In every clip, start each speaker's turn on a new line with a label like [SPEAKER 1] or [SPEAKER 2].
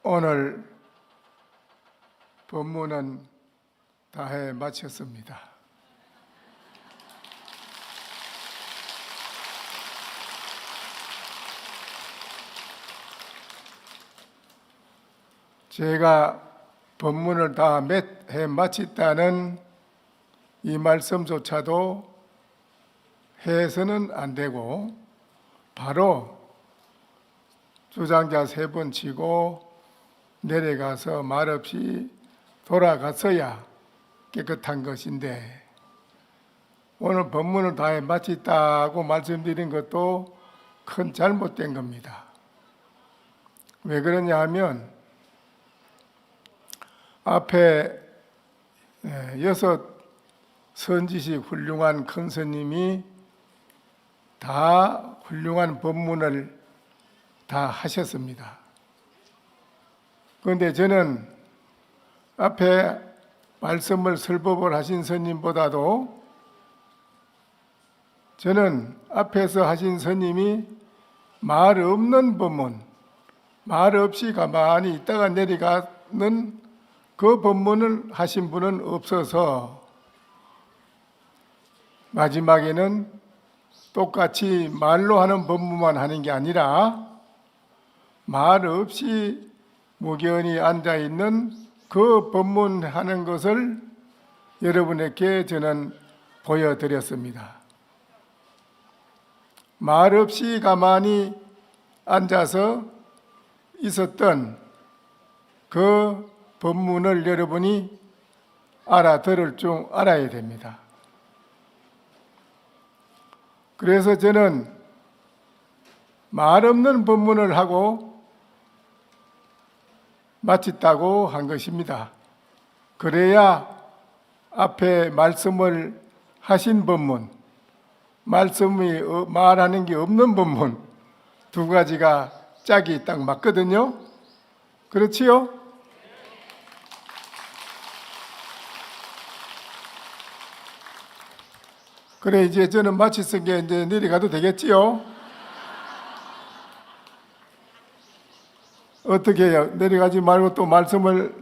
[SPEAKER 1] 오늘 법문은 다 해 마쳤습니다. 제가 법문을 다 해 마쳤다는 이 말씀조차도 해서는 안 되고 바로 주장자 3번 치고 내려가서 말없이 돌아갔어야 깨끗한 것인데 오늘 법문을 다 해 마쳤다고 말씀드린 것도 큰 잘못된 겁니다. 왜 그러냐 하면 앞에 6 선지식 훌륭한 큰 스님이 다 훌륭한 법문을 다 하셨습니다. 그런데 저는 앞에 말씀을 설법을 하신 스님보다도 저는 앞에서 하신 스님이 말 없는 법문, 말 없이 가만히 있다가 내려가는 그 법문을 하신 분은 없어서 마지막에는 똑같이 말로 하는 법문만 하는 게 아니라 말 없이 무견히 앉아있는 그 법문하는 것을 여러분에게 저는 보여드렸습니다. 말 없이 가만히 앉아서 있었던 그 법문을 여러분이 알아들을 줄 알아야 됩니다. 그래서 저는 말 없는 법문을 하고 마쳤다고 한 것입니다. 그래야 앞에 말씀을 하신 법문, 말씀이 말하는 게 없는 법문 두 가지가 짝이 딱 맞거든요. 그렇지요? 그래 이제 저는 마쳤으니까 이제 내려가도 되겠지요? 어떻게 해요? 내려가지 말고 또 말씀을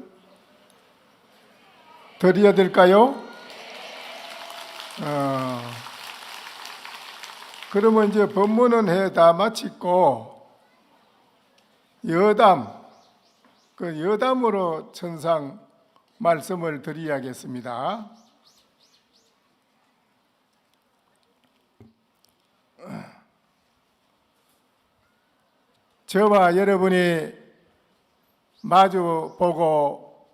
[SPEAKER 1] 드려야 될까요? 그러면 이제 법문은 해 다 마치고 여담, 그 여담으로 천상 말씀을 드려야겠습니다. 저와 여러분이 마주 보고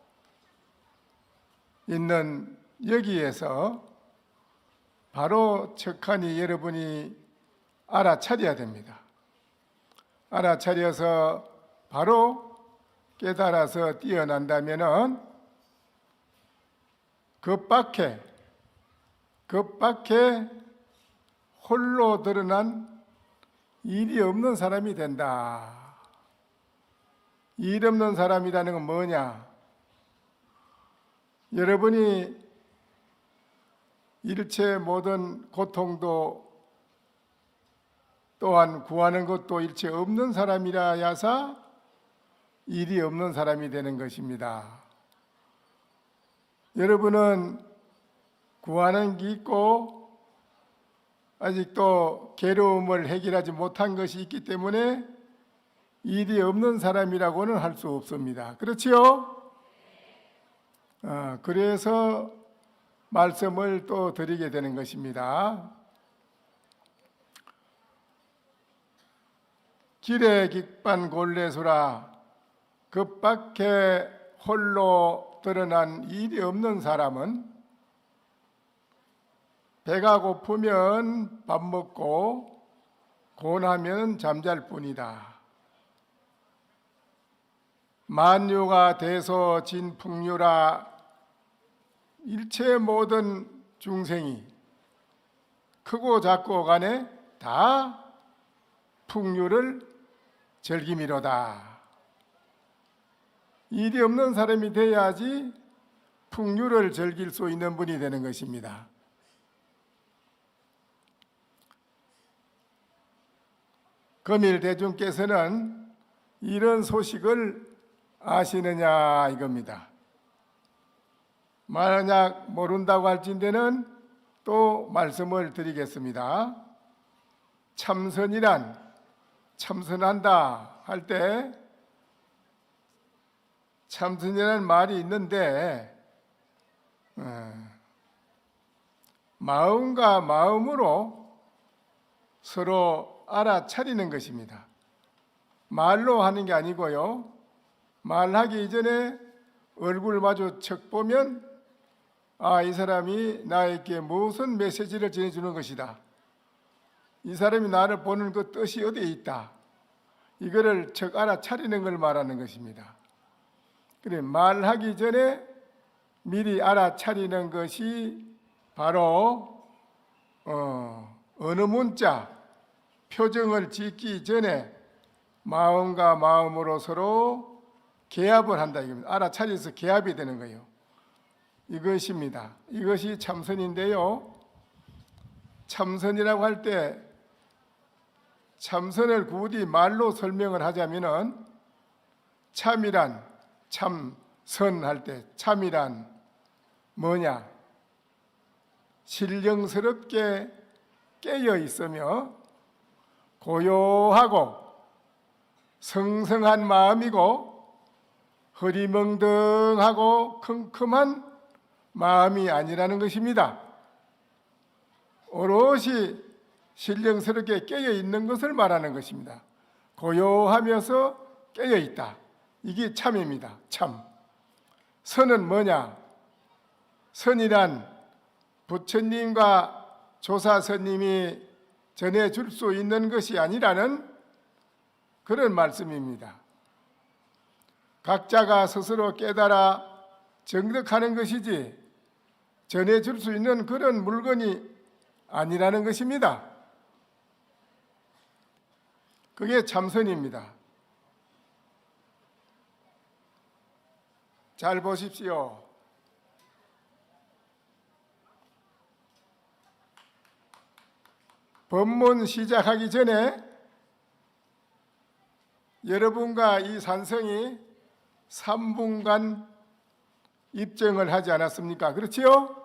[SPEAKER 1] 있는 여기에서 바로 척하니 여러분이 알아차려야 됩니다. 알아차려서 바로 깨달아서 뛰어난다면은 그 밖에 홀로 드러난 일이 없는 사람이 된다. 일 없는 사람이라는 건 뭐냐? 여러분이 일체 모든 고통도 또한 구하는 것도 일체 없는 사람이라 야사 일이 없는 사람이 되는 것입니다. 여러분은 구하는 게 있고 아직도 괴로움을 해결하지 못한 것이 있기 때문에 일이 없는 사람이라고는 할 수 없습니다. 그렇지요? 그래서 말씀을 또 드리게 되는 것입니다. 길에 깃반 골래수라 그 밖에 홀로 드러난 일이 없는 사람은 배가 고프면 밥 먹고 고나면 잠잘 뿐이다. 만유가 대소 진풍류라 일체 모든 중생이 크고 작고 간에 다 풍류를 즐기미로다. 일이 없는 사람이 돼야지 풍류를 즐길 수 있는 분이 되는 것입니다. 금일 대중께서는 이런 소식을 아시느냐 이겁니다. 만약 모른다고 할진대는 또 말씀을 드리겠습니다. 참선이란 참선한다 할 때 참선이라는 말이 있는데 마음과 마음으로 서로 알아차리는 것입니다. 말로 하는 게 아니고요. 말하기 이전에 얼굴 마주 척 보면 이 사람이 나에게 무슨 메시지를 전해주는 것이다. 이 사람이 나를 보는 그 뜻이 어디에 있다. 이거를 척 알아차리는 걸 말하는 것입니다. 그래, 말하기 전에 미리 알아차리는 것이 바로 어느 문자, 표정을 짓기 전에 마음과 마음으로 서로 개합을 한다 이겁니다. 알아차려서 개합이 되는 거예요. 이것입니다. 이것이 참선인데요. 참선이라고 할 때 참선을 굳이 말로 설명을 하자면은 참이란 참선할 때 참이란 뭐냐? 신령스럽게 깨어 있으며 고요하고 성성한 마음이고 흐리멍덩하고 컴컴한 마음이 아니라는 것입니다. 오롯이 신령스럽게 깨어 있는 것을 말하는 것입니다. 고요하면서 깨어 있다. 이게 참입니다. 참. 선은 뭐냐? 선이란 부처님과 조사스님이 전해줄 수 있는 것이 아니라는 그런 말씀입니다. 각자가 스스로 깨달아 정득하는 것이지 전해줄 수 있는 그런 물건이 아니라는 것입니다. 그게 참선입니다. 잘 보십시오. 법문 시작하기 전에 여러분과 이 산성이 3분간 입정을 하지 않았습니까? 그렇지요?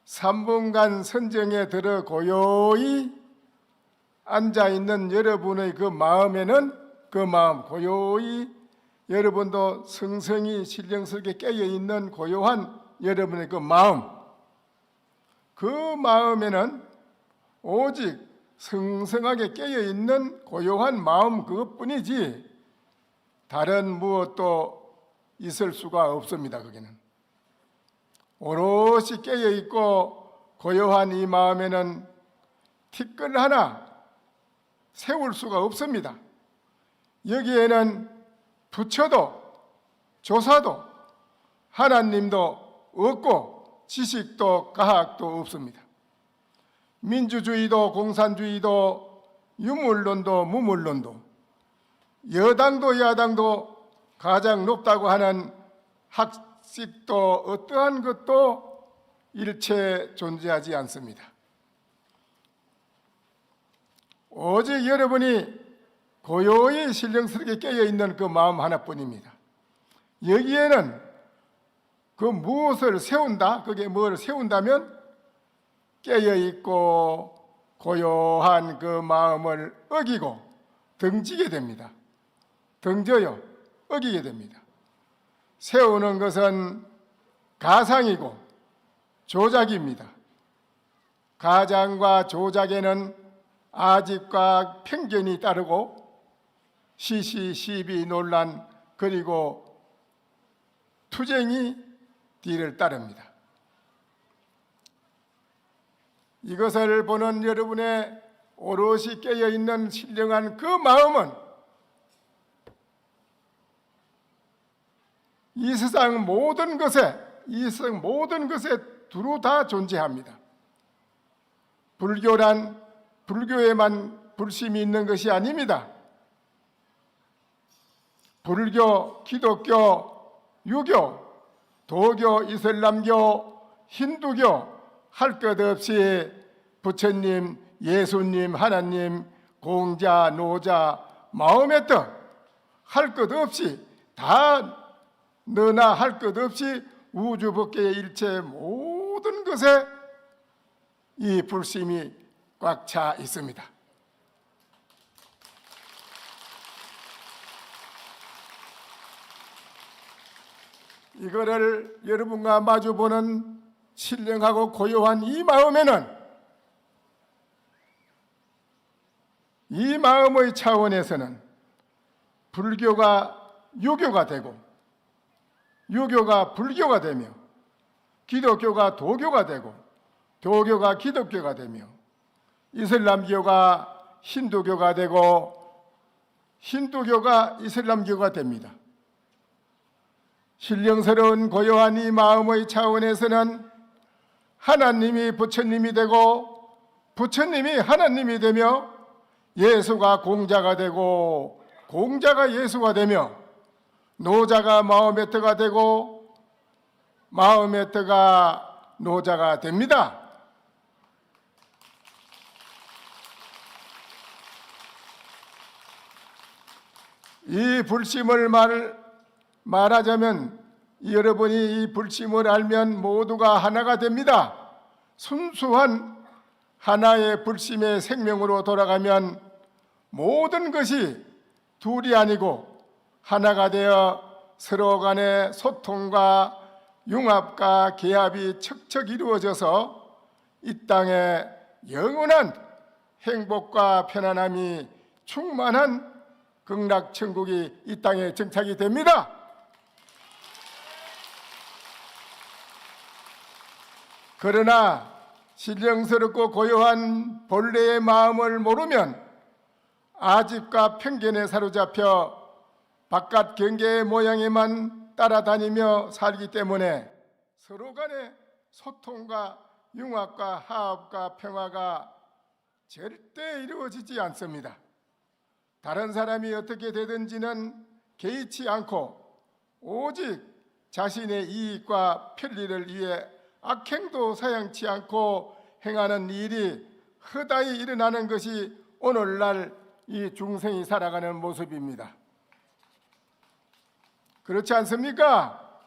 [SPEAKER 1] 3분간 선정에 들어 고요히 앉아있는 여러분의 그 마음에는 그 마음 고요히 여러분도 성성이 신령스럽게 깨어있는 고요한 여러분의 그 마음에는 오직 성성하게 깨어있는 고요한 마음 그것뿐이지 다른 무엇도 있을 수가 없습니다. 거기는 오롯이 깨어있고 고요한 이 마음에는 티끌 하나 세울 수가 없습니다. 여기에는 부처도 조사도 하나님도 없고 지식도 과학도 없습니다. 민주주의도 공산주의도 유물론도 무물론도 여당도 야당도 가장 높다고 하는 학식도 어떠한 것도 일체 존재하지 않습니다. 오직 여러분이 고요히 신령스럽게 깨어있는 그 마음 하나뿐입니다. 여기에는 그 무엇을 세운다? 그게 뭘 세운다면 깨어있고 고요한 그 마음을 어기고 등지게 됩니다. 등져요. 어기게 됩니다. 세우는 것은 가상이고 조작입니다. 가장과 조작에는 아집과 편견이 따르고 시시, 시비, 논란 그리고 투쟁이 뒤를 따릅니다. 이것을 보는 여러분의 오롯이 깨어있는 신령한 그 마음은 이 세상 모든 것에 두루 다 존재합니다. 불교란 불교에만 불심이 있는 것이 아닙니다. 불교, 기독교, 유교, 도교, 이슬람교, 힌두교 할 것 없이 부처님, 예수님, 하나님, 공자, 노자, 마음의 뜻 할 것 없이 다 너나 할 것 없이 우주 밖의 일체 모든 것에 이 불심이 꽉 차 있습니다. 이거를 여러분과 마주보는 신령하고 고요한 이 마음에는, 이 마음의 차원에서는 불교가 유교가 되고, 유교가 불교가 되며, 기독교가 도교가 되고, 도교가 기독교가 되며, 이슬람교가 힌두교가 되고, 힌두교가 이슬람교가 됩니다. 신령스러운 고요한 이 마음의 차원에서는 하나님이 부처님이 되고, 부처님이 하나님이 되며, 예수가 공자가 되고, 공자가 예수가 되며, 노자가 마호메트가 되고, 마호메트가 노자가 됩니다. 이 불심을 말하자면, 여러분이 이 불심을 알면 모두가 하나가 됩니다. 순수한 하나의 불심의 생명으로 돌아가면 모든 것이 둘이 아니고 하나가 되어 서로 간의 소통과 융합과 개합이 척척 이루어져서 이 땅에 영원한 행복과 편안함이 충만한 극락천국이 이 땅에 정착이 됩니다. 그러나 신령스럽고 고요한 본래의 마음을 모르면 아집과 편견에 사로잡혀 바깥 경계의 모양에만 따라다니며 살기 때문에 서로 간의 소통과 융합과 화합과 평화가 절대 이루어지지 않습니다. 다른 사람이 어떻게 되든지는 개의치 않고 오직 자신의 이익과 편리를 위해 악행도 사양치 않고 행하는 일이 허다히 일어나는 것이 오늘날 이 중생이 살아가는 모습입니다. 그렇지 않습니까?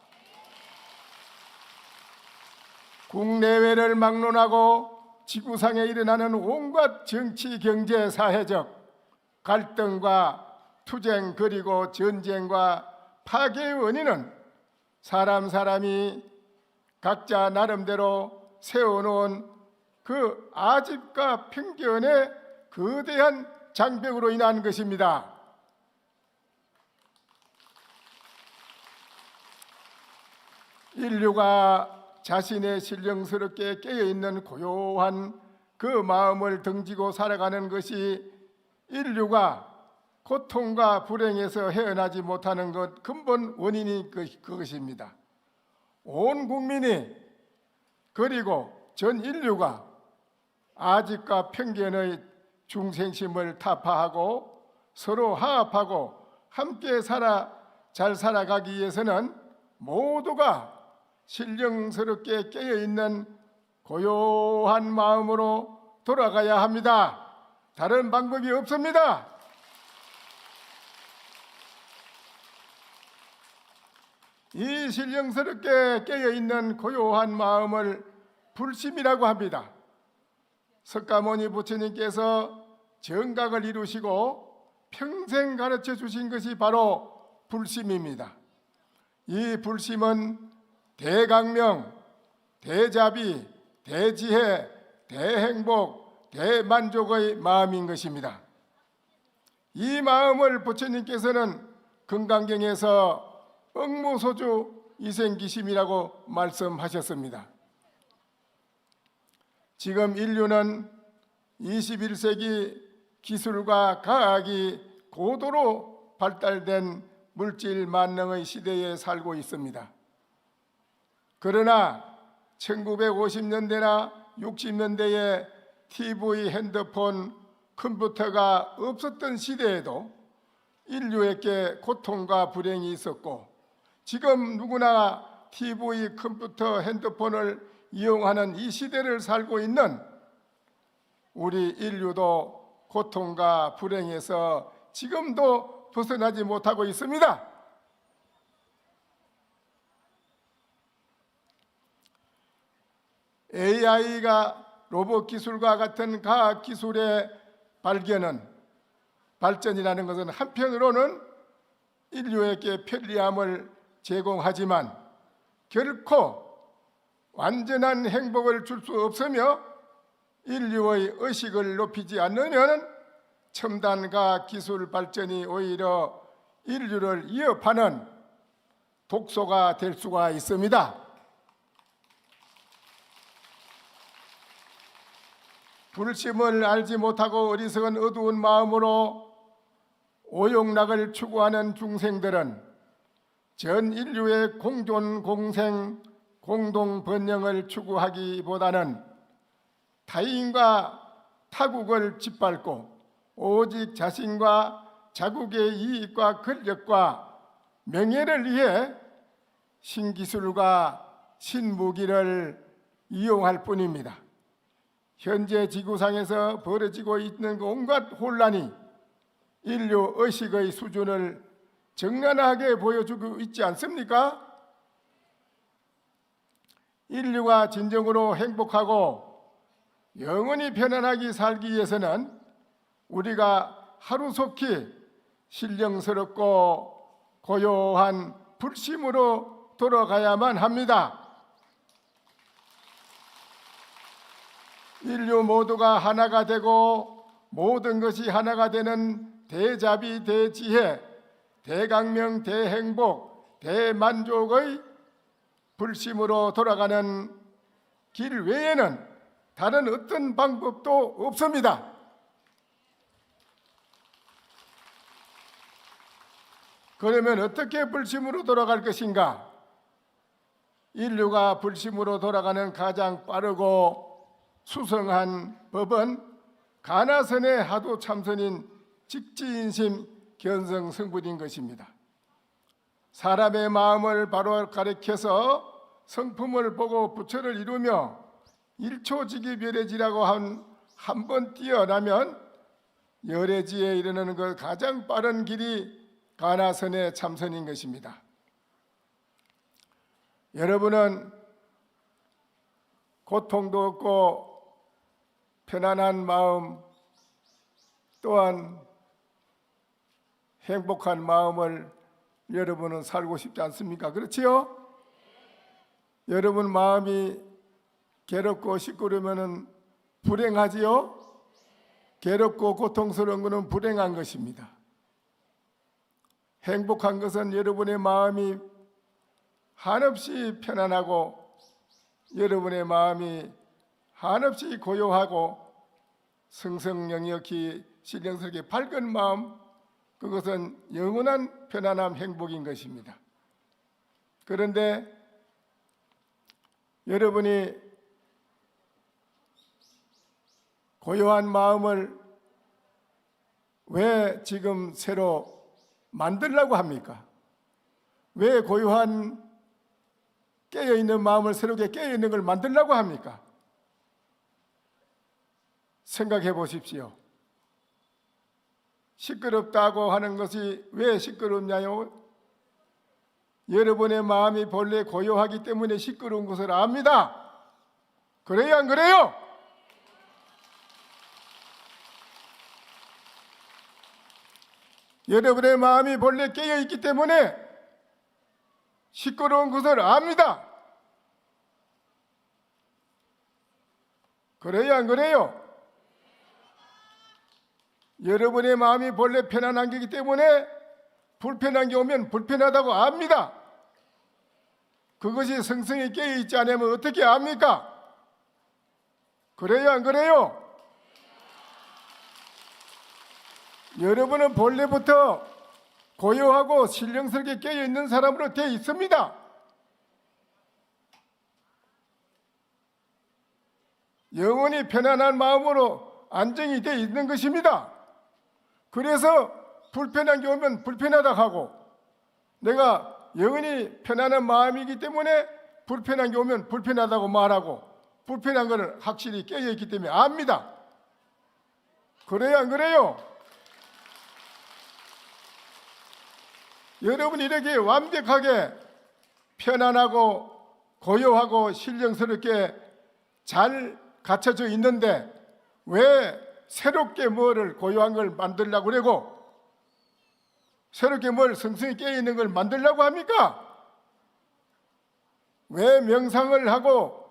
[SPEAKER 1] 국내외를 막론하고 지구상에 일어나는 온갖 정치, 경제, 사회적 갈등과 투쟁, 그리고 전쟁과 파괴의 원인은 사람이 각자 나름대로 세워놓은 그 아집과 편견의 거대한 장벽으로 인한 것입니다. 인류가 자신의 신령스럽게 깨어있는 고요한 그 마음을 등지고 살아가는 것이 인류가 고통과 불행에서 헤어나지 못하는 것 근본 원인이 그것입니다. 온 국민이 그리고 전 인류가 아집과 편견의 중생심을 타파하고 서로 화합하고 함께 잘 살아가기 위해서는 모두가 신령스럽게 깨어있는 고요한 마음으로 돌아가야 합니다. 다른 방법이 없습니다. 이 신령스럽게 깨어있는 고요한 마음을 불심이라고 합니다. 석가모니 부처님께서 정각을 이루시고 평생 가르쳐 주신 것이 바로 불심입니다. 이 불심은 대강명, 대자비, 대지혜, 대행복, 대만족의 마음인 것입니다. 이 마음을 부처님께서는 금강경에서 억무소주 이생기심이라고 말씀하셨습니다. 지금 인류는 21세기 기술과 과학이 고도로 발달된 물질 만능의 시대에 살고 있습니다. 그러나 1950년대나 60년대에 TV, 핸드폰, 컴퓨터가 없었던 시대에도 인류에게 고통과 불행이 있었고, 지금 누구나 TV, 컴퓨터, 핸드폰을 이용하는 이 시대를 살고 있는 우리 인류도 고통과 불행에서 지금도 벗어나지 못하고 있습니다. AI가 로봇 기술과 같은 과학 기술의 발전이라는 것은 한편으로는 인류에게 편리함을 제공하지만 결코 완전한 행복을 줄 수 없으며 인류의 의식을 높이지 않으면 첨단 과학 기술 발전이 오히려 인류를 위협하는 독소가 될 수가 있습니다. 불심을 알지 못하고 어리석은 어두운 마음으로 오욕락을 추구하는 중생들은 전 인류의 공존 공생 공동 번영을 추구하기보다는 타인과 타국을 짓밟고 오직 자신과 자국의 이익과 권력과 명예를 위해 신기술과 신무기를 이용할 뿐입니다. 현재 지구상에서 벌어지고 있는 온갖 혼란이 인류 의식의 수준을 적나라하게 보여주고 있지 않습니까? 인류가 진정으로 행복하고 영원히 편안하게 살기 위해서는 우리가 하루속히 신령스럽고 고요한 불심으로 돌아가야만 합니다. 인류 모두가 하나가 되고 모든 것이 하나가 되는 대자비, 대지혜, 대강명, 대행복, 대만족의 불심으로 돌아가는 길 외에는 다른 어떤 방법도 없습니다. 그러면 어떻게 불심으로 돌아갈 것인가? 인류가 불심으로 돌아가는 가장 빠르고 수성한 법은 가나선의 하도 참선인 직지인심 견성성불인 것입니다. 사람의 마음을 바로 가리켜서 성품을 보고 부처를 이루며 일초직입열애지라고 한 번 뛰어나면 열애지에 이르는 것 가장 빠른 길이 가나선의 참선인 것입니다. 여러분은 고통도 없고 편안한 마음 또한 행복한 마음을 여러분은 살고 싶지 않습니까? 그렇지요? 여러분 마음이 괴롭고 시끄러우면 불행하지요? 괴롭고 고통스러운 것은 불행한 것입니다. 행복한 것은 여러분의 마음이 한없이 편안하고 여러분의 마음이 한없이 고요하고 성성영역히 신령스럽게 밝은 마음, 그것은 영원한 편안함, 행복인 것입니다. 그런데 여러분이 고요한 마음을 왜 지금 새로 만들려고 합니까? 왜 고요한 깨어있는 마음을 새롭게 깨어있는 걸 만들려고 합니까? 생각해 보십시오. 시끄럽다고 하는 것이 왜 시끄럽냐요? 여러분의 마음이 본래 고요하기 때문에 시끄러운 것을 압니다. 그래요, 안 그래요? 여러분의 마음이 본래 깨어있기 때문에 시끄러운 것을 압니다. 그래요, 안 그래요? 여러분의 마음이 본래 편안한 거기 때문에 불편한 게 오면 불편하다고 압니다. 그것이 성성이 깨어있지 않으면 어떻게 압니까? 그래요, 안 그래요? 여러분은 본래부터 고요하고 신령스럽게 깨어있는 사람으로 되어 있습니다. 영원히 편안한 마음으로 안정이 되어 있는 것입니다. 그래서 불편한 게 오면 불편하다 하고, 내가 영원히 편안한 마음이기 때문에 불편한 게 오면 불편하다고 말하고, 불편한 것을 확실히 깨어있기 때문에 압니다. 그래요, 안 그래요? 여러분이 이렇게 완벽하게 편안하고 고요하고 신령스럽게 잘 갖춰져 있는데 왜 새롭게 뭐를 고요한 걸 만들려고 그러고 새롭게 뭘 성성이 깨어있는 걸 만들려고 합니까? 왜 명상을 하고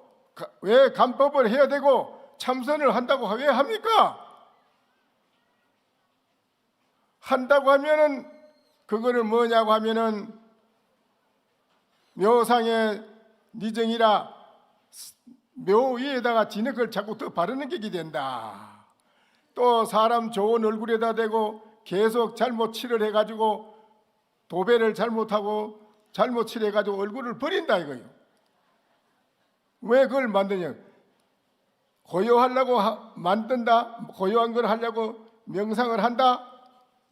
[SPEAKER 1] 왜 간법을 해야 되고 참선을 한다고 왜 합니까? 한다고 하면은 그거는 뭐냐고 하면은 묘상의 니정이라 묘 위에다가 진흙을 자꾸 더 바르는 격이 된다. 또 사람 좋은 얼굴에다 대고 계속 잘못 칠을 해가지고 도배를 잘못하고 잘못 칠해가지고 얼굴을 버린다 이거요. 왜 그걸 만드냐? 고요하려고 만든다. 고요한 걸 하려고 명상을 한다.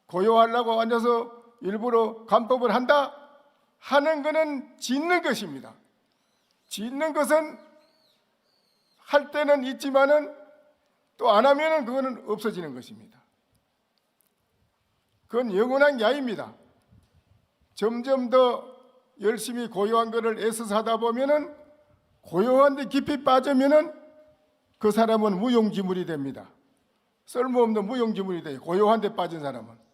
[SPEAKER 1] 고요하려고 앉아서 일부러 간법을 한다. 하는 것은 짓는 것입니다. 짓는 것은 할 때는 있지만은 또 안 하면은 그거는 없어지는 것입니다. 그건 영원한 게 아닙니다. 점점 더 열심히 고요한 것을 애써서 하다 보면은 고요한 데 깊이 빠지면은 그 사람은 무용지물이 됩니다. 쓸모없는 무용지물이 돼요. 고요한 데 빠진 사람은.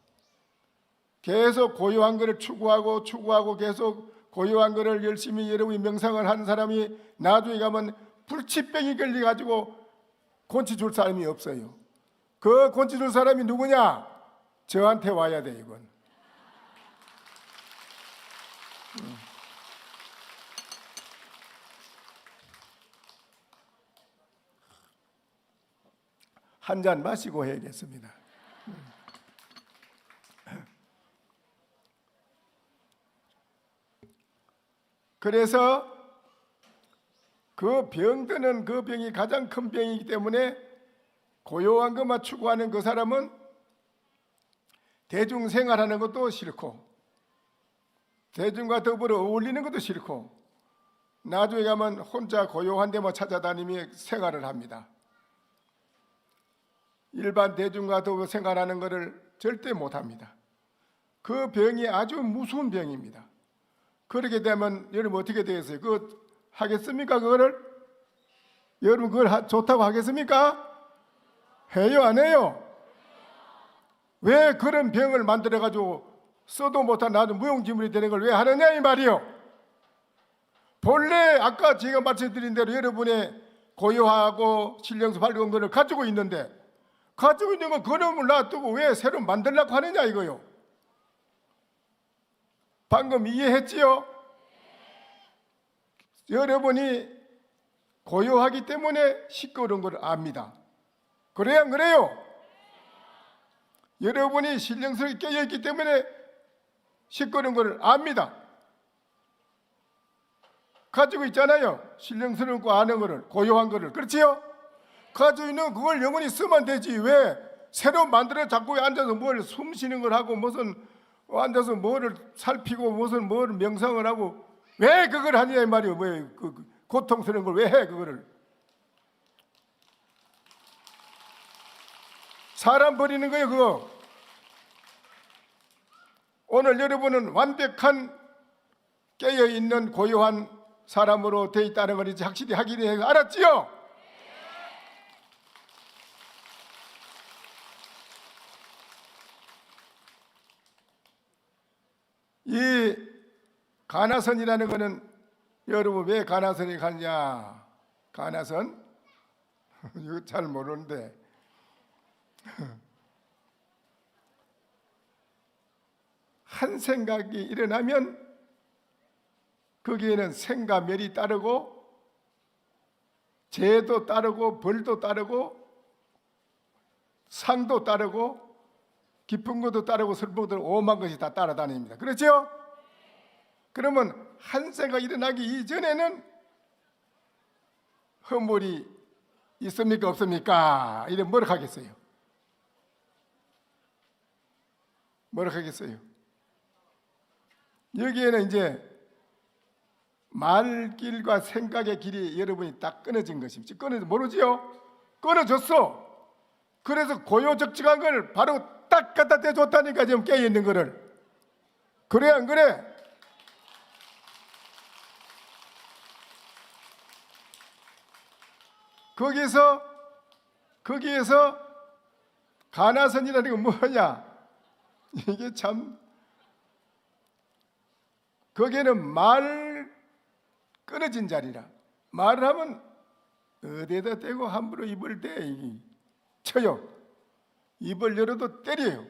[SPEAKER 1] 계속 고요한 것을 추구하고 계속 고요한 것을 열심히 여러분이 명상을 하는 사람이 나중에 가면 불치병이 걸려가지고 곤치 줄 사람이 없어요. 그 곤치 줄 사람이 누구냐? 저한테 와야 돼 이건. 한 잔 마시고 해야겠습니다. 그래서 그 병드는 그 병이 가장 큰 병이기 때문에 고요한 것만 추구하는 그 사람은 대중생활하는 것도 싫고 대중과 더불어 어울리는 것도 싫고 나중에 가면 혼자 고요한 데만 찾아다니며 생활을 합니다. 일반 대중과 더불어 생활하는 것을 절대 못합니다. 그 병이 아주 무서운 병입니다. 그렇게 되면 여러분 어떻게 되겠어요? 그거 하겠습니까? 그거를? 여러분 그걸 좋다고 하겠습니까? 해요 안 해요? 왜 그런 병을 만들어가지고 써도 못한 나도 무용지물이 되는 걸 왜 하느냐 이 말이요. 본래 아까 제가 말씀드린 대로 여러분의 고요하고 신령수 밝은 것을 가지고 있는데 가지고 있는 거 그놈을 놔두고 왜 새로 만들려고 하느냐 이거요. 방금 이해했지요? 여러분이 고요하기 때문에 시끄러운 걸 압니다. 그래야 안 그래요? 여러분이 신령스럽게 깨어있기 때문에 시끄러운 걸 압니다. 가지고 있잖아요. 신령스러운 거 아는 거를, 고요한 거를. 그렇지요? 가지고 있는 그걸 영원히 쓰면 되지. 왜 새로 만들어 자꾸 앉아서 뭘 숨 쉬는 걸 하고 무슨 앉아서 뭐를 살피고 무슨 뭘 명상을 하고 왜 그걸 하냐 이 말이에요. 왜 그 고통스러운 걸 왜 해 그거를. 사람 버리는 거예요 그거. 오늘 여러분은 완벽한 깨어있는 고요한 사람으로 되어 있다는 걸 이제 확실히 확인해 알았지요? 이 가나선이라는 것은 여러분 왜 가나선이 가느냐? 가나선? 이거 잘 모르는데 한 생각이 일어나면 거기에는 생과 멸이 따르고 죄도 따르고 벌도 따르고 상도 따르고 기쁜 것도 따르고 슬픈 것도 오만 것이 다 따라다닙니다. 그렇죠? 그러면 한 생각이 일어나기 이전에는 허물이 있습니까 없습니까? 이래 뭐라 하겠어요? 뭐라 하겠어요? 여기에는 이제 말길과 생각의 길이 여러분이 딱 끊어진 것입니다. 끊어져 모르지요? 끊어졌어. 그래서 고요적직한 걸 바로 딱 갖다 대줬다니까 지금 깨어있는 거를. 그래 안 그래? 거기에서 가나선이라는 건 뭐냐? 이게 참, 거기에는 말 끊어진 자리라. 말을 하면 어디에다 대고 함부로 입을 대 쳐요. 입을 열어도 때려요.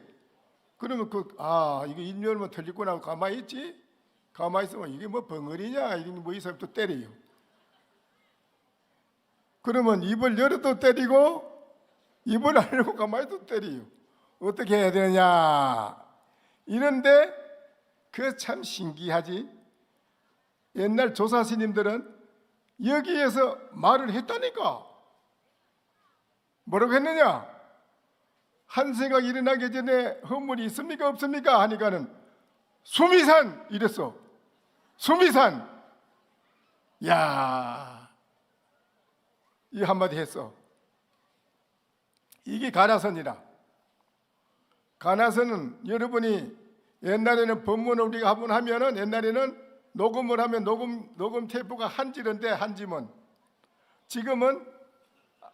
[SPEAKER 1] 그러면 이거 입 열면 틀리구나 하고 가만히 있지? 가만히 있으면 이게 뭐 벙어리냐? 이게 뭐 이 사람 또 때려요. 그러면 입을 열어도 때리고 입을 안 열고 가만히 또 때려요. 어떻게 해야 되느냐? 이런데 그 참 신기하지. 옛날 조사 스님들은 여기에서 말을 했다니까. 뭐라고 했느냐? 한 생각 일어나기 전에 허물이 있습니까 없습니까 하니까는 수미산 이랬어. 수미산. 야, 이 한마디 했어. 이게 가나선이라. 가나선은 여러분이 옛날에는 법문을 우리가 한번 하면은 옛날에는 녹음을 하면 녹음 테이프가 한 지른데 한 지면 지금은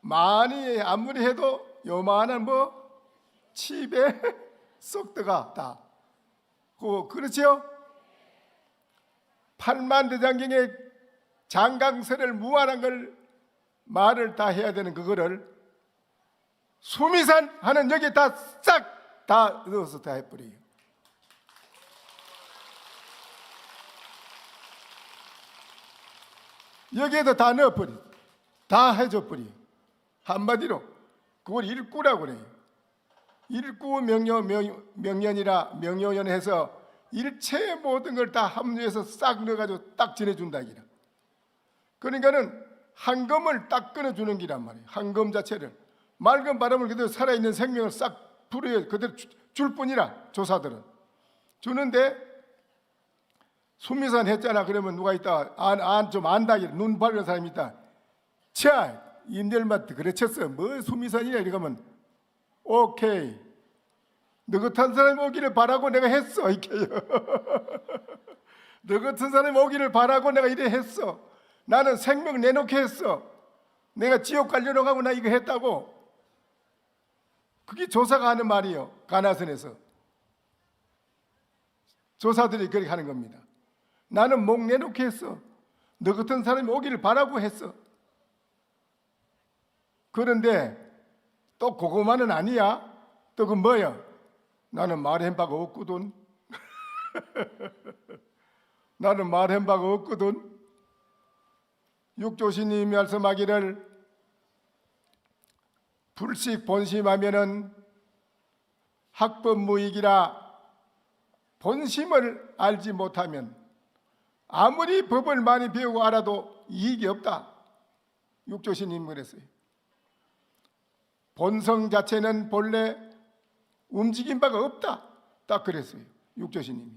[SPEAKER 1] 많이 아무리 해도 요만한 뭐 칩에 쏙 들어가 다. 그렇지요? 팔만대장경의 장강설을 무한한 걸 말을 다 해야 되는 그거를 수미산 하는 여기 다 싹 다 넣어서 다 해버려요. 여기에도 다 넣어버려. 다 해줘버려. 한마디로 그걸 일구라고 그래요. 일구 명년이라 명료연해서 일체의 모든 걸 다 합류해서 싹 넣어가지고 딱 지내준다 기라. 그러니까는 한검을 딱 끊어주는 기란 말이에요. 한검 자체를 맑은 바람을 그대로 살아있는 생명을 싹 불어요. 그대로 줄 뿐이라 조사들은 주는데 수미산 했잖아. 그러면 누가 있다 좀 안다 기라. 눈 밝은 사람이 있다. 자 임열맛 그래쳤어. 뭐 수미산이냐 이러면 오케이. 너 같은 사람이 오기를 바라고 내가 했어. 이렇게요. 너 같은 사람이 오기를 바라고 내가 이래 했어. 나는 생명 내놓게 했어. 내가 지옥 가려고 하고 나 이거 했다고. 그게 조사가 하는 말이에요. 가나선에서 조사들이 그렇게 하는 겁니다. 나는 목 내놓게 했어. 너 같은 사람이 오기를 바라고 했어. 그런데 또 그거만은 아니야. 또 그 뭐야? 나는 말한 바가 없거든. 나는 말한 바가 없거든. 육조신님이 말씀하기를 불식 본심하면은 학법무익이라. 본심을 알지 못하면 아무리 법을 많이 배우고 알아도 이익이 없다. 육조신님이 그랬어요. 본성 자체는 본래 움직인 바가 없다. 딱 그랬어요. 육조신님이.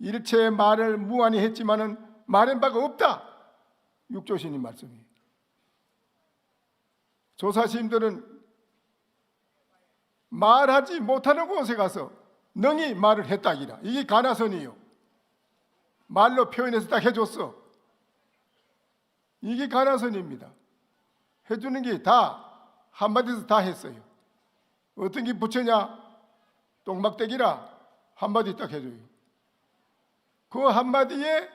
[SPEAKER 1] 일체의 말을 무한히 했지만은 말한 바가 없다. 육조신님 말씀이에요. 조사스님들은 말하지 못하는 곳에 가서 능히 말을 했다기라. 이게 가나선이에요. 말로 표현해서 딱 해줬어. 이게 가나선입니다. 해주는 게 다 한마디에서 다 했어요. 어떤 게 부처냐? 똥막대기라 한마디 딱 해줘요. 그 한마디에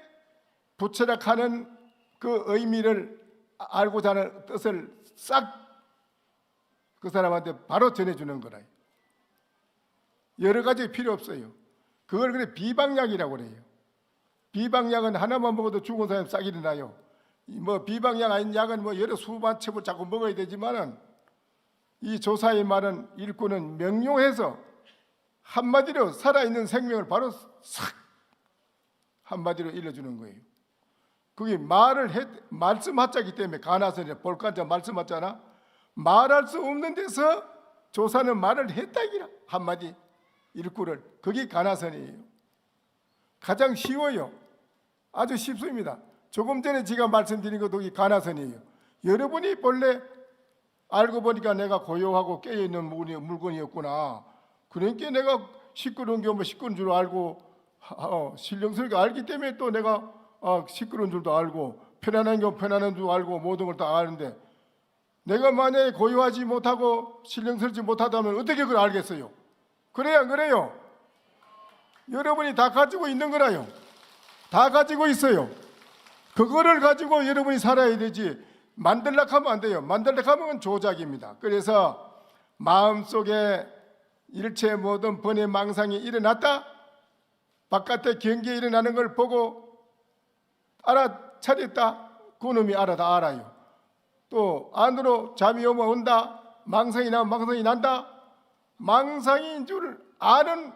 [SPEAKER 1] 부처락 하는 그 의미를 알고자 하는 뜻을 싹 그 사람한테 바로 전해주는 거라. 여러 가지 필요 없어요. 그걸 그래 비방약이라고 그래요. 비방약은 하나만 먹어도 죽은 사람 싹 일어나요. 뭐 비방약 아닌 약은 뭐 여러 수만 첩을 자꾸 먹어야 되지만은 이 조사의 말은 일꾼은 명료해서 한마디로 살아있는 생명을 바로 싹 한마디로 일러주는 거예요. 그게 말씀하자기 때문에 가나선이라 볼간자 말씀하잖아. 말할 수 없는 데서 조사는 말을 했다기라. 한마디 일꾼을. 그게 가나선이에요. 가장 쉬워요. 아주 쉽습니다. 조금 전에 제가 말씀드린 것도 이 가나선이에요. 여러분이 본래 알고 보니까 내가 고요하고 깨어있는 물건이었구나. 그러니까 내가 시끄러운 경우 시끄러운 줄 알고 신령스럽게 알기 때문에 또 내가 시끄러운 줄도 알고 편안한 경우 편안한 줄 알고 모든 걸 다 아는데 내가 만약에 고요하지 못하고 신령스럽지 못하다면 어떻게 그걸 알겠어요? 그래야 안 그래요? 여러분이 다 가지고 있는 거라요. 다 가지고 있어요. 그거를 가지고 여러분이 살아야 되지 만들려고 하면 안 돼요. 만들려고 하면 조작입니다. 그래서 마음속에 일체 모든 번뇌 망상이 일어났다, 바깥에 경계에 일어나는 걸 보고 알아차렸다, 그놈이 다 알아요. 또 안으로 잠이 오면 온다, 망상이 나면 망상이 난다, 망상인 줄 아는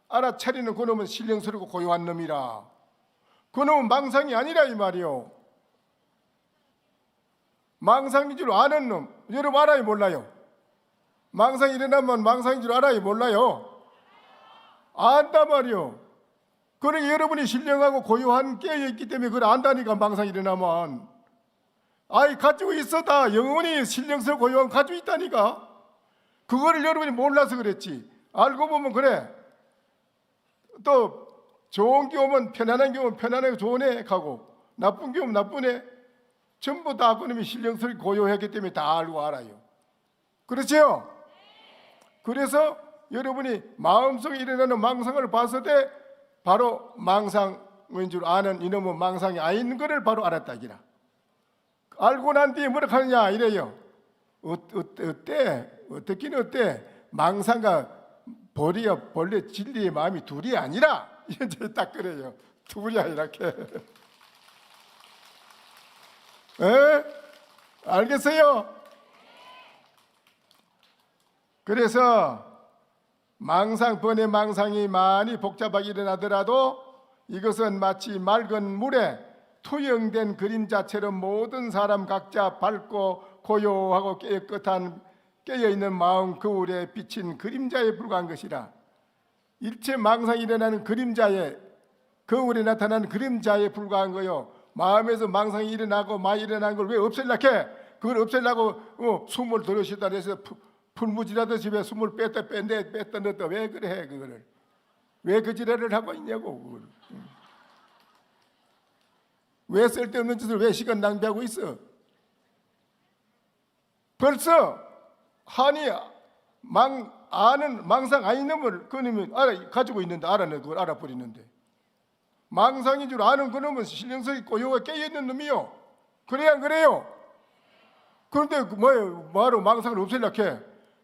[SPEAKER 1] 알아차리는 그놈은 신령스럽고 고요한 놈이라. 그놈은 망상이 아니라 이 말이요. 망상인 줄 아는 놈, 여러분 알아요 몰라요? 망상이 일어나면 망상인 줄 알아요 몰라요? 안단 말이요. 그러니 여러분이 신령하고 고요한 깨어있기 때문에 그걸 안다니까. 망상이 일어나면 가지고 있어. 다 영원히 신령스럽고 고요한 가지고 있다니까. 그거를 여러분이 몰라서 그랬지. 알고 보면 그래. 또 좋은 게 오면 편안한 게 오면 편안하게 좋은 애 가고, 나쁜 게 오면 나쁜 애, 전부 다 그놈이 신령스럽게 고요했기 때문에 다 알고 알아요. 그렇죠? 그래서 여러분이 마음속에 일어나는 망상을 봤을 때 바로 망상인 줄 아는 이놈은 망상이 아닌 것을 바로 알았다기라. 알고 난 뒤에 뭐라 하느냐 이래요. 어때? 어떻긴 어때? 망상과 본래 진리의 마음이 둘이 아니라, 이제 딱 그래요. 둘이야 이렇게. 에? 알겠어요? 그래서 번뇌 망상이 많이 복잡하게 일어나더라도 이것은 마치 맑은 물에 투영된 그림자처럼 모든 사람 각자 밝고 고요하고 깨끗한 깨어있는 마음 거울에 비친 그림자에 불과한 것이라. 일체 망상이 일어나는 그림자에, 거울에 나타나는 그림자에 불과한 거요. 마음에서 망상이 일어나고 많이 일어난 걸 왜 없애려고 해? 그걸 없애려고 숨을 들이쉬다 해서 풀무지라도 집에 숨을 뺐다 넣었다 왜 그래 해? 그거를 왜 그 지랄을 하고 있냐고. 그걸. 왜 쓸데없는 짓을 왜 시간 낭비하고 있어? 벌써 한이 아는 망상 아닌 놈을 그놈이 가지고 있는데, 알아내 그걸 알아버리는데, 망상인 줄 아는 그놈은 신령스럽게 고요가 깨어있는 놈이요. 그래야 안 그래요? 그런데 뭐예요? 뭐하러 망상을 없애려고 해?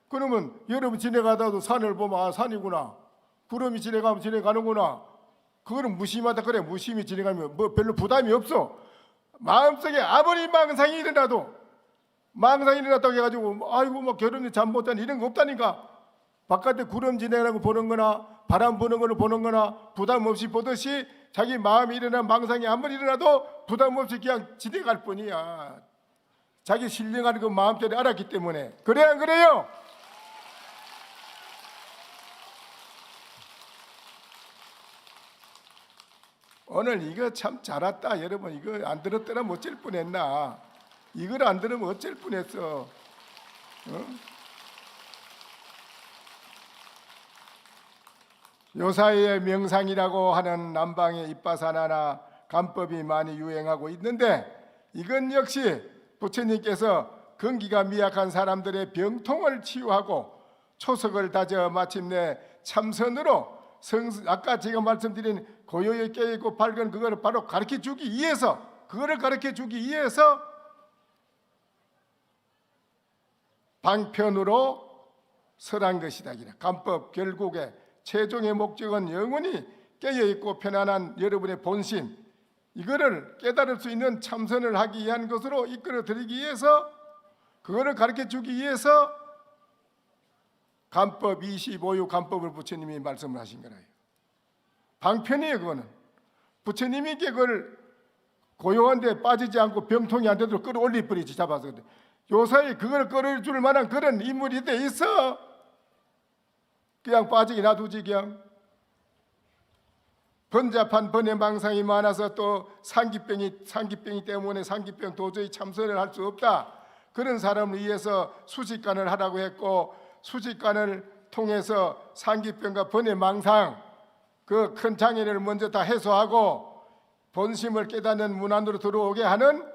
[SPEAKER 1] 그러면 여러분 지나가다도 산을 보면 산이구나, 구름이 지나가면 지나가는구나, 그거는 무심하다 그래. 무심히 지나가면 뭐 별로 부담이 없어. 마음속에 아무리 망상이 일어나도, 망상이 일어났다고 해가지고 아이고 뭐 결혼이 잠 못 자니 이런 거 없다니까. 바깥에 구름 지나가는 거 보는 거나 바람 부는 걸 보는 거나 부담 없이 보듯이 자기 마음이 일어난 망상이 아무리 일어나도 부담 없이 그냥 지나갈 뿐이야. 자기 신령하는 그 마음대로 알았기 때문에. 그래 안 그래요? 오늘 이거 참 잘 왔다. 여러분 이거 안 들었더라면 어쩔 뻔했나. 이걸 안 들으면 어쩔 뻔했어. 요사이의 명상이라고 하는 남방의 입바사나나 간법이 많이 유행하고 있는데, 이건 역시 부처님께서 건기가 미약한 사람들의 병통을 치유하고 초석을 다져 마침내 참선으로 아까 제가 말씀드린 고요히 깨있고 밝은 그거를 바로 가르쳐 주기 위해서, 그거를 가르쳐 주기 위해서 방편으로 설한 것이다. 간법 결국에 최종의 목적은 영원히 깨어있고 편안한 여러분의 본심, 이거를 깨달을 수 있는 참선을 하기 위한 것으로 이끌어 드리기 위해서, 그거를 가르쳐 주기 위해서 간법 25유 간법을 부처님이 말씀을 하신 거예요. 방편이에요. 그거는 부처님이 그걸 고요한 데 빠지지 않고 병통이 안 되도록 끌어올리 버리지, 잡아서. 요사이 그걸 끌어줄 만한 그런 인물이 돼 있어. 그냥 빠지게 놔두지. 그냥 번잡한 번뇌 망상이 많아서 또 상기병이 때문에 상기병 도저히 참선을 할 수 없다, 그런 사람을 위해서 수직관을 하라고 했고, 수직관을 통해서 상기병과 번뇌 망상 그 큰 장애를 먼저 다 해소하고 본심을 깨닫는 문 안으로 들어오게 하는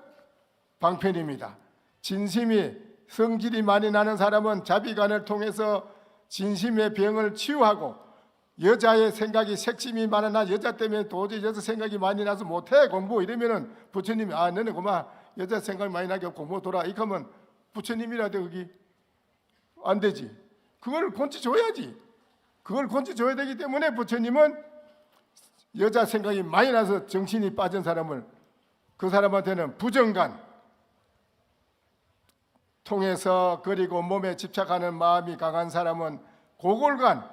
[SPEAKER 1] 방편입니다. 진심이 성질이 많이 나는 사람은 자비관을 통해서 진심의 병을 치유하고, 여자의 생각이 색심이 많아, 나 여자 때문에 도저히 여자 생각이 많이 나서 못해 공부, 이러면은 부처님이 너네 그만 여자 생각이 많이 나게 공부 돌아, 이렇게 하면 부처님이라도 거기 안 되지. 그걸 권치 줘야지. 그걸 권치 줘야 되기 때문에 부처님은 여자 생각이 많이 나서 정신이 빠진 사람을, 그 사람한테는 부정관 통해서, 그리고 몸에 집착하는 마음이 강한 사람은 고골관,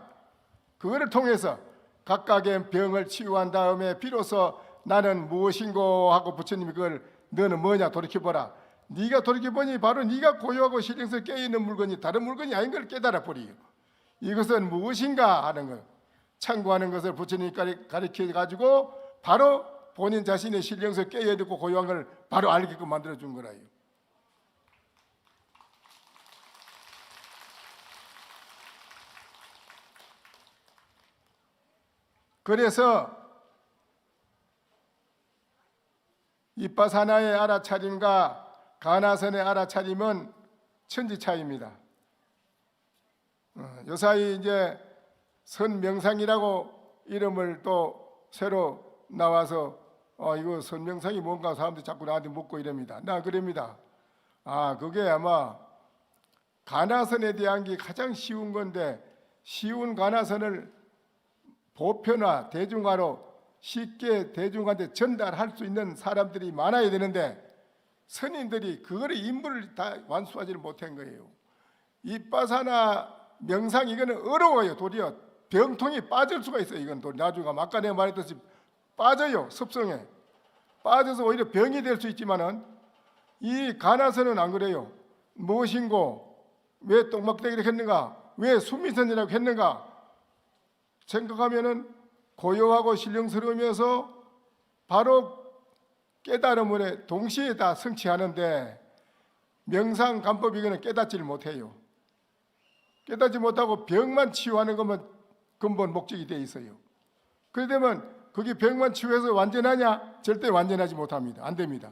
[SPEAKER 1] 그거를 통해서 각각의 병을 치유한 다음에 비로소 나는 무엇인고 하고 부처님이 그걸 너는 뭐냐 돌이켜보라. 네가 돌이켜보니 바로 네가 고요하고 신령스럽게 깨어있는 물건이 다른 물건이 아닌 걸 깨달아 버리요. 이것은 무엇인가 하는 걸 참고하는 것을 부처님이 가르쳐 가지고 바로 본인 자신의 신령스럽게 깨어있고 고요한 걸 바로 알게끔 만들어 준 거라요. 그래서 이빠사나의 알아차림과 가나선의 알아차림은 천지차이입니다. 요사이 이제 선명상이라고 이름을 또 새로 나와서 이거 선명상이 뭔가 사람들이 자꾸 나한테 묻고 이럽니다. 나 그럽니다. 그게 아마 가나선에 대한 게 가장 쉬운 건데, 쉬운 가나선을 보편화, 대중화로 쉽게 대중한테 전달할 수 있는 사람들이 많아야 되는데 스님들이 그거를 인물을 다 완수하지를 못한 거예요. 이빠사나 명상 이거는 어려워요. 도리어 병통이 빠질 수가 있어요. 이건 또 나중에 아까 내가 말했듯이 빠져요. 습성에 빠져서 오히려 병이 될 수 있지만은 이 가나선은 안 그래요. 무엇인고, 왜 똥막대기를 했는가, 왜 수미선이라고 했는가 생각하면은 고요하고 신령스러우면서 바로 깨달음을 동시에 다 성취하는데, 명상 간법 이거는 깨닫지를 못해요. 깨닫지 못하고 병만 치유하는 것만 근본 목적이 되어 있어요. 그러면 그게 병만 치유해서 완전하냐? 절대 완전하지 못합니다. 안 됩니다.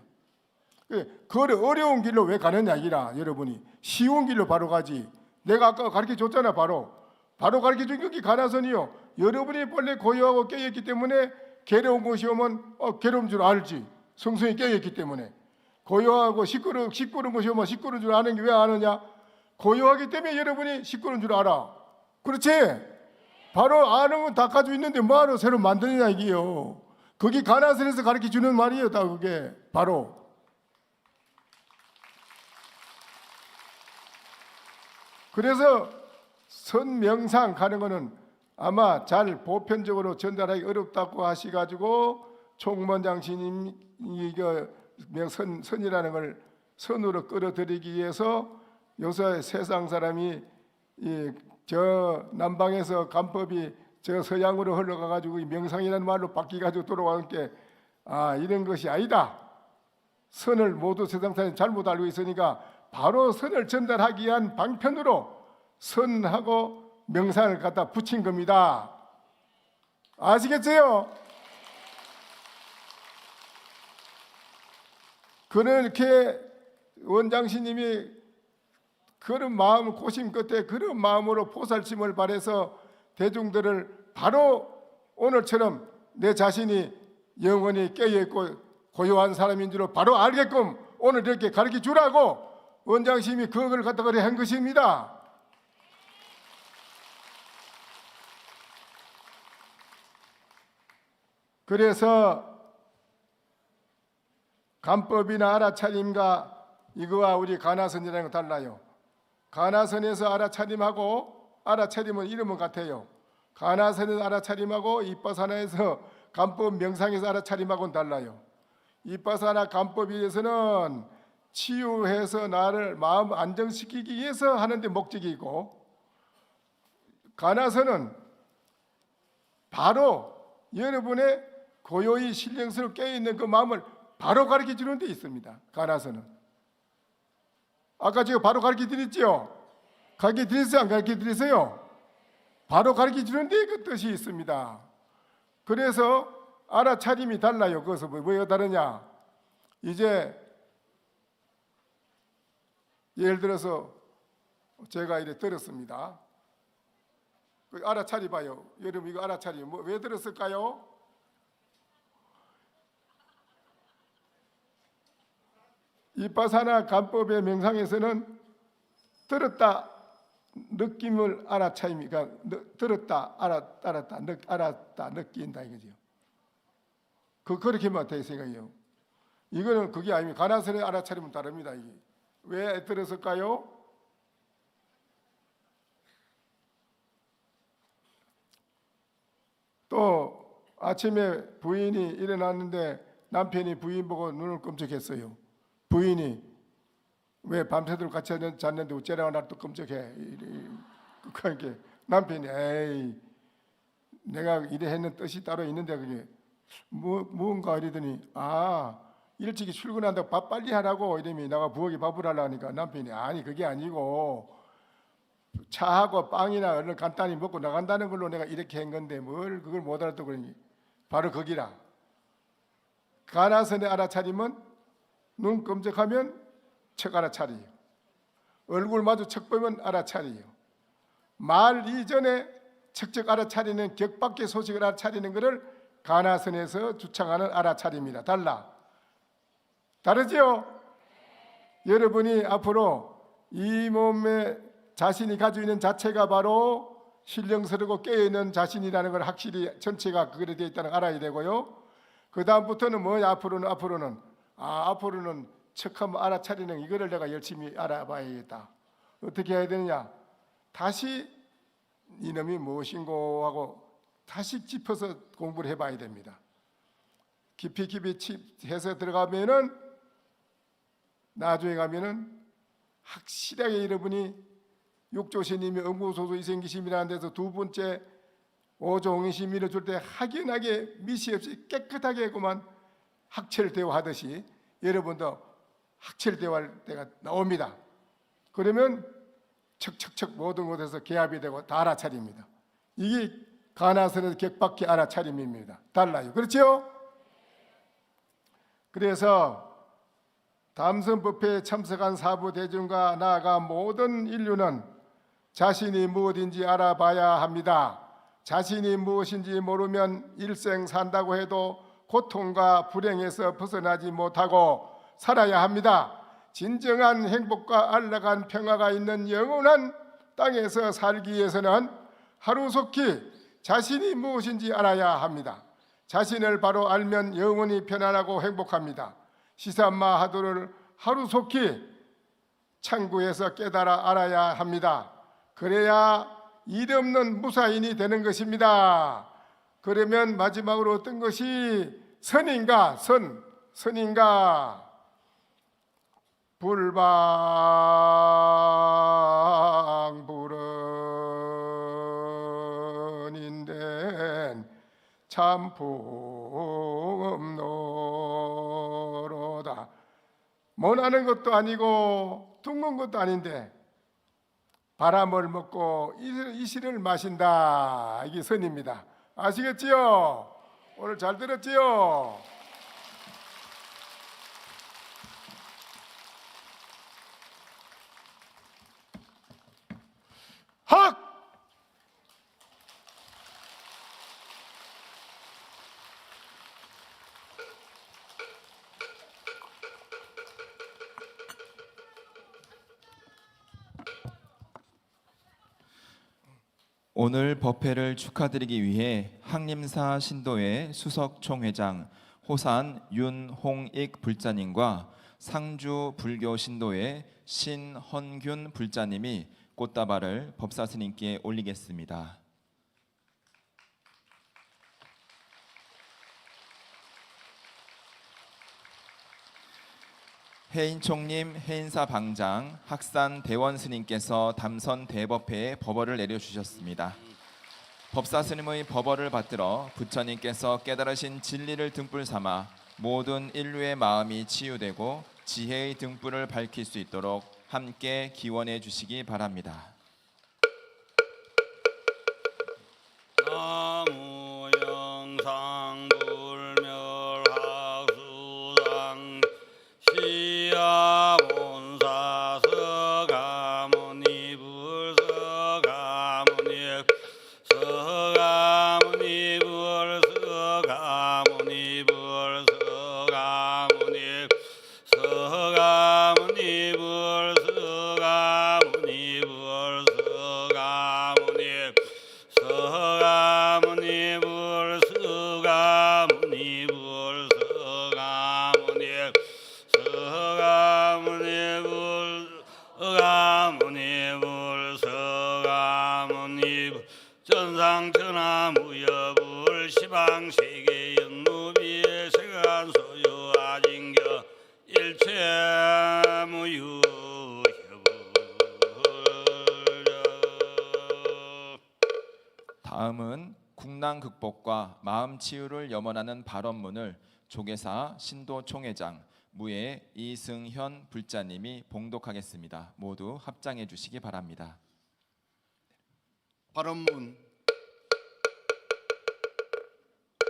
[SPEAKER 1] 그 어려운 길로 왜 가느냐 이라, 여러분이 쉬운 길로 바로 가지. 내가 아까 가르쳐 줬잖아. 바로 가르쳐 준 게 가나선이요. 여러분이 본래 고요하고 깨어있기 때문에 괴로운 것이 오면 괴로운 줄 알지. 성성이 깨어있기 때문에. 고요하고 시끄러운 것이 오면 시끄러운 줄 아는 게 왜 아느냐? 고요하기 때문에 여러분이 시끄러운 줄 알아. 그렇지? 바로 아는 건 다 가지고 있는데 뭐하러 새로 만드느냐 이게요. 그게 가나선에서 가르쳐 주는 말이에요. 다 그게 바로. 그래서 선명상 가는 거는 아마 잘 보편적으로 전달하기 어렵다고 하시가지고 총무장신님이 선이라는 걸 선으로 끌어들이기 위해서 요새 세상 사람이 저 남방에서 간법이 저 서양으로 흘러가가지고 명상이라는 말로 바뀌가지고 돌아가는 게 이런 것이 아니다. 선을 모두 세상 사람이 잘못 알고 있으니까 바로 선을 전달하기 위한 방편으로 선하고 명상을 갖다 붙인 겁니다. 아시겠어요? 그렇게 원장신님이 그런 마음, 고심 끝에 그런 마음으로 포살침을 발해서 대중들을 바로 오늘처럼 내 자신이 영원히 깨어있고 고요한 사람인 줄 바로 알게끔 오늘 이렇게 가르쳐 주라고 원장신님이 그걸 갖다가 한 것입니다. 그래서 간법이나 알아차림과 이거와 우리 가나선이라는 거 달라요. 가나선에서 알아차림하고, 알아차림은 이름은 같아요. 가나선에서 알아차림하고 이빠사나에서 간법 명상에서 알아차림하고는 달라요. 이빠사나 간법에 대해서는 치유해서 나를 마음 안정시키기 위해서 하는데 목적이 있고, 가나선은 바로 여러분의 고요히 신령스럽게 깨어있는 그 마음을 바로 가르쳐 주는 데 있습니다. 가나선은. 아까 제가 바로 가르쳐 드렸죠? 가르쳐 드렸어요? 안 가르쳐 드렸어요? 바로 가르쳐 주는 데 그 뜻이 있습니다. 그래서 알아차림이 달라요. 그것은 뭐가 다르냐? 이제 예를 들어서 제가 이래 들었습니다. 알아차리 봐요. 여러분 이거 알아차리 왜 들었을까요? 이빠사나 간법의 명상에서는 들었다 느낌을 알아차입니까? 들었다 알았다 느낀다 이거죠. 그렇게만 될 생각이에요. 이거는 그게 아닙니다. 가나선의 알아차림은 다릅니다. 이게 왜 들었을까요? 또 아침에 부인이 일어났는데 남편이 부인 보고 눈을 끔찍했어요. 부인이 왜 밤새도록 같이 잤는데 어째라 날 또 끔찍해. 그러니까 남편이 에이 내가 이래 했는 뜻이 따로 있는데 그게 무언가 이러더니 일찍이 출근한다고 밥 빨리 하라고 이러면 내가 부엌에 밥을 하려니까 남편이 아니 그게 아니고 차하고 빵이나 얼른 간단히 먹고 나간다는 걸로 내가 이렇게 한 건데 뭘 그걸 못 알아듣고 그러니 바로 거기라. 가나선의 알아차림은 눈 끔찍하면 척 알아차리요. 얼굴 마주 척 보면 알아차리요. 말 이전에 척척 알아차리는 격밖의 소식을 알아차리는 것을 가나선에서 주창하는 알아차림이다. 다르지요? 여러분이 앞으로 이 몸에 자신이 가지고 있는 자체가 바로 신령스럽고 깨어있는 자신이라는 걸 확실히 전체가 그렇게 되어 있다는 걸 알아야 되고요. 그 다음부터는 뭐냐? 앞으로는 척하면 알아차리는 이거를 내가 열심히 알아봐야겠다. 어떻게 해야 되느냐? 다시 이놈이 무엇인고 하고 다시 짚어서 공부를 해봐야 됩니다. 깊이 해서 들어가면은 나중에 가면은 확실하게 여러분이 육조신님이 응고소소 이생기심이라는 데서 두 번째 오종이심 밀어줄 때 확연하게 미시 없이 깨끗하게 그만 학철대화하듯이 여러분도 학철대화할 때가 나옵니다. 그러면 척척척 모든 곳에서 개합이 되고 다 알아차립니다. 이게 가나선에서 격밖의 알아차림입니다. 달라요. 그렇죠? 그래서 담선법회에 참석한 사부 대중과 나아가 모든 인류는 자신이 무엇인지 알아봐야 합니다. 자신이 무엇인지 모르면 일생 산다고 해도 고통과 불행에서 벗어나지 못하고 살아야 합니다. 진정한 행복과 안락한 평화가 있는 영원한 땅에서 살기 위해서는 하루속히 자신이 무엇인지 알아야 합니다. 자신을 바로 알면 영원히 편안하고 행복합니다. 시산마 하도를 하루속히 창구에서 깨달아 알아야 합니다. 그래야 일 없는 무사인이 되는 것입니다. 그러면 마지막으로 어떤 것이 선인가? 선인가? 불방불언인된 참품노로다. 원하는 것도 아니고 둥근 것도 아닌데 바람을 먹고 이실을 마신다. 이게 선입니다. 아시겠지요? 오늘 잘 들었지요? 학!
[SPEAKER 2] 오늘 법회를 축하드리기 위해 항림사 신도회 수석 총회장 호산 윤홍익 불자님과 상주 불교 신도회 신헌균 불자님이 꽃다발을 법사스님께 올리겠습니다. 해인총님, 해인사 방장, 학산 대원스님께서 담선 대법회에 법어를 내려주셨습니다. 법사스님의 법어를 받들어 부처님께서 깨달으신 진리를 등불 삼아 모든 인류의 마음이 치유되고 지혜의 등불을 밝힐 수 있도록 함께 기원해 주시기 바랍니다.
[SPEAKER 3] 나무 영상 불멸학수상 시야본사선 서가모니불 서가모니불 전상천하무여불 시방세계 영무비의 세간소유 아징겨 일체무유
[SPEAKER 2] 다음은 국난 극복과 마음 치유를 염원하는 발언문을 조계사 신도 총회장 무예 이승현 불자님이 봉독하겠습니다. 모두 합장해 주시기 바랍니다.
[SPEAKER 4] 발언문.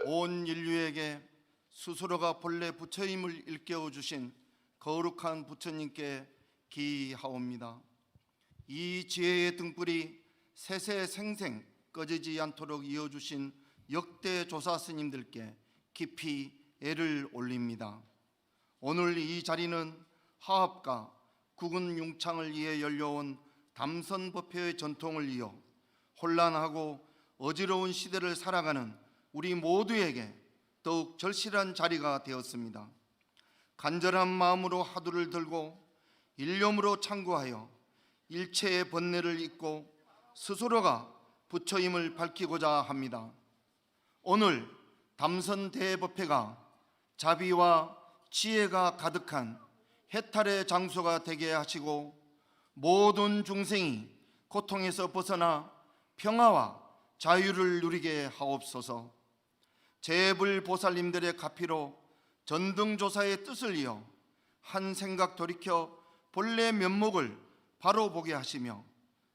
[SPEAKER 4] 온 인류에게 스스로가 본래 부처임을 일깨워 주신 거룩한 부처님께 기하옵니다. 이 지혜의 등불이 세세생생 꺼지지 않도록 이어주신 역대 조사 스님들께 깊이 애를 올립니다. 오늘 이 자리는 하합과 국은 융창을 위해 열려온 담선법회의 전통을 이어 혼란하고 어지러운 시대를 살아가는 우리 모두에게 더욱 절실한 자리가 되었습니다. 간절한 마음으로 화두를 들고 일념으로 창구하여 일체의 번뇌를 잊고 스스로가 부처임을 밝히고자 합니다. 오늘 담선 대법회가 자비와 지혜가 가득한 해탈의 장소가 되게 하시고 모든 중생이 고통에서 벗어나 평화와 자유를 누리게 하옵소서. 재불보살님들의 가피로 전등조사의 뜻을 이어 한 생각 돌이켜 본래 면목을 바로 보게 하시며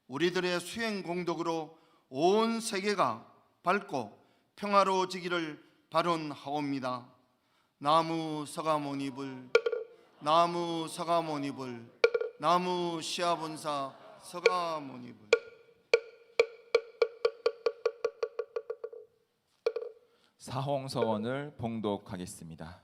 [SPEAKER 4] 우리들의 수행 공덕으로 온 세계가 밝고 평화로워지기를 발언하옵니다. 나무 서가모니불, 나무 서가모니불, 나무 시아본사 서가모니불.
[SPEAKER 2] 사홍서원을 봉독하겠습니다.